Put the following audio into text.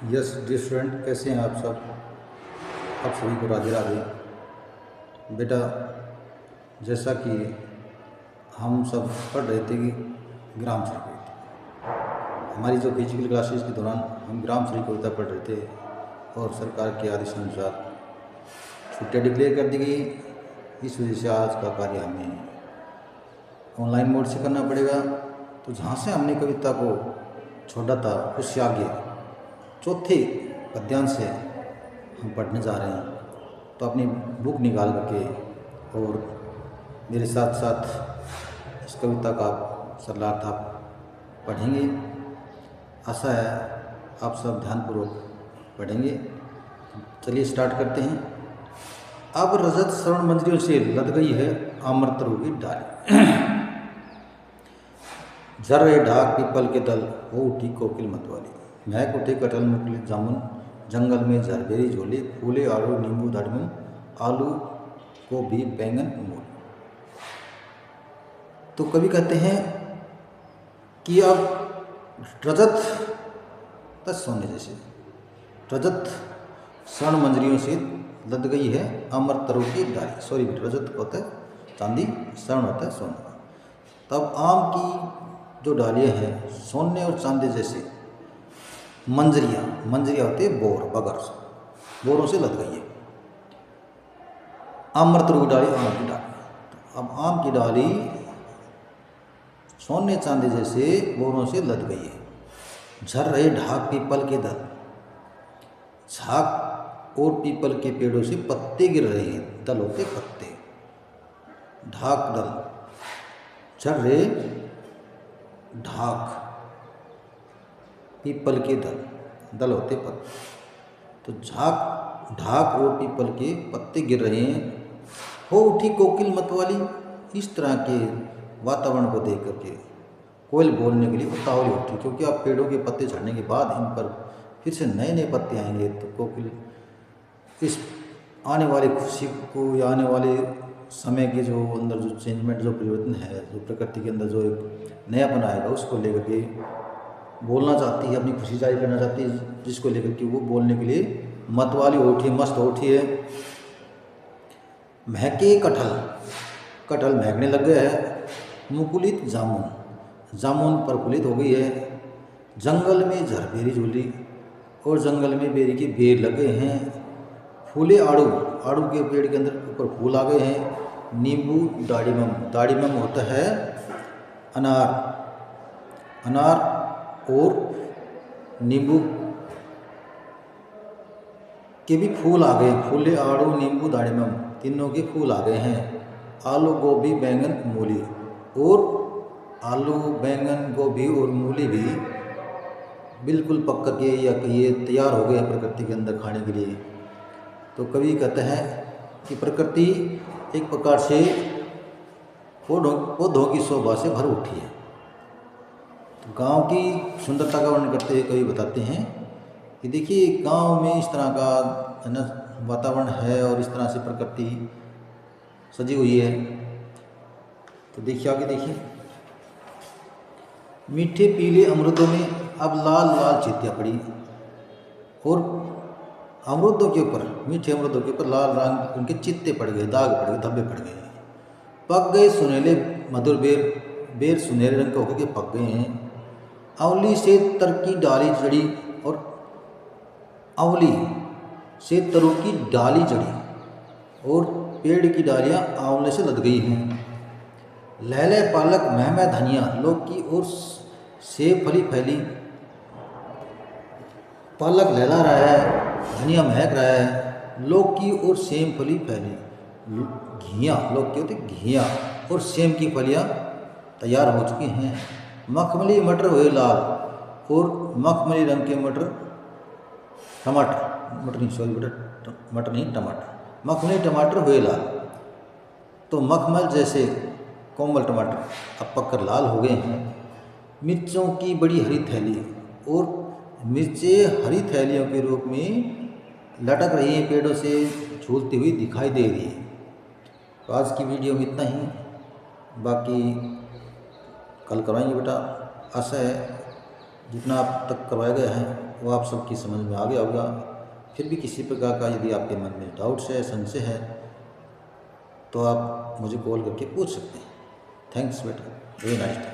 Yes dear student, कैसे हैं आप सब। आप सभी को राधे राधे। बेटा, जैसा कि हम सब पढ़ रहे थे कि ग्राम श्री कविता, हमारी जो फिजिकल क्लासेस के दौरान हम ग्राम श्री कविता पढ़ रहे थे और सरकार के आदेश अनुसार छुट्टियाँ डिक्लेयर कर दी गई। इस वजह से आज का कार्य हमें ऑनलाइन मोड से करना पड़ेगा। तो जहाँ से हमने कविता को छोड़ा था उससे आगे चौथे पद्यांश से हम पढ़ने जा रहे हैं। तो अपनी बुक निकाल करके और मेरे साथ साथ इस कविता का सरलार्थ आप पढ़ेंगे। आशा है आप सब ध्यानपूर्वक पढ़ेंगे। चलिए स्टार्ट करते हैं। अब रजत श्रवण मंजरियों से लद गई है आमरतरू की डाली, झर रहे ढाक पीपल के दल, हो उठी कोकिल मतवाली, महक उठे कटहल मुकुल जामुन, जंगल में झरबेरी झोली, फूले आलू नींबू दाड़िम, आलू गोभी बैंगन मूली। तो कवि कहते हैं कि अब रजत तस सोने जैसे, रजत स्वर्ण मंजरियों से लद गई है अमर तरु की डाली। सॉरी, रजत होता है चांदी, स्वर्ण होता है सोना। तब आम की जो डालियाँ हैं सोने और चांदी जैसे, मंजरियाँ होती है बोर, बगर, बोरों से लद गई है। अमृतरू की डाली, आम की डाली। तो अब आम की डाली सोने चांदी जैसे बोरों से लद गई है। झर रहे ढाक पीपल के दल, झाक और पीपल के पेड़ों से पत्ते गिर रहे हैं। दल होते पत्ते, ढाक दल, झर रहे ढाक पीपल के दल, दल होते पत्ते। तो ढाक और पीपल के पत्ते गिर रहे हैं। हो उठी कोकिल मतवाली, इस तरह के वातावरण को देख करके कोयल बोलने के लिए उतावली उठी, क्योंकि अब पेड़ों के पत्ते झड़ने के बाद इन पर फिर से नए नए पत्ते आएंगे। तो कोकिल इस आने वाली खुशी को या आने वाले समय के जो अंदर जो चेंजमेंट, जो परिवर्तन है, जो प्रकृति के अंदर जो एक नयापन आएगा, उसको लेकर के बोलना चाहती है, अपनी खुशी जाहिर करना चाहती है, जिसको लेकर के वो बोलने के लिए मतवाली उठी, मस्त उठी है। महके कटहल महकने लग गया है। मुकुलित जामुन प्रफुल्लित हो गई है। जंगल में झरबेरी झूली, और जंगल में बेरी के बेर लगे हैं। फूले आड़ू के पेड़ के अंदर ऊपर फूल आ गए हैं। नींबू दाड़िमम होता है अनार और नींबू के भी फूल आ गए। फूले आड़ू नींबू दाड़िमम तीनों के फूल आ गए हैं। आलू गोभी बैंगन मूली, और आलू बैंगन गोभी और मूली भी बिल्कुल पक करके या ये तैयार हो गए हैं प्रकृति के अंदर खाने के लिए। तो कवि कहते हैं कि प्रकृति एक प्रकार से पौधों की शोभा से भर उठी है। तो गांव की सुंदरता का वर्णन करते हुए कवि बताते हैं कि देखिए, गांव में इस तरह का है ना वातावरण है और इस तरह से प्रकृति सजी हुई है। तो देखिए आगे देखिए, मीठे पीले अमरूदों में अब लाल लाल चींटियाँ पड़ी, और अमरूदों के ऊपर, मीठे अमरूदों के ऊपर लाल रंग उनके चित्ते पड़ गए, दाग पड़ गए, धब्बे पड़ गए। पक गए सुनहले मधुर बेर सुनहरे रंग के होकर के पक गए हैं। अवली से तर की डाली जड़ी, और अवली से तरों की डाली जड़ी, और पेड़ की डालियाँ आंवले से लद गई हैं। लहले पालक महमै धनिया, लौकी और सेब फली फैली। पालक लहला रहा है, धनिया महक रहा है, लौकी और सेम फली फैली। घियाँ, लौकी होती घियाँ, और सेम की फलियाँ तैयार हो चुकी हैं। मखमली मटर हुए लाल, और मखमली रंग के मखमली टमाटर हुए लाल। तो मखमल जैसे कोमल टमाटर अब पककर लाल हो गए हैं। मिर्चों की बड़ी हरी थैली, और मिर्चें हरी थैलियों के रूप में लटक रही हैं, पेड़ों से झूलती हुई दिखाई दे रही है। तो आज की वीडियो में इतना ही, बाकी कल करवाएंगे बेटा। आशा है जितना आप तक करवाया गया है वो आप सबकी समझ में आ गया होगा। फिर भी किसी प्रकार का यदि आपके मन में डाउट्स है, संशय है, तो आप मुझे कॉल करके पूछ सकते हैं। थैंक्स बेटा, वेरी नाइस।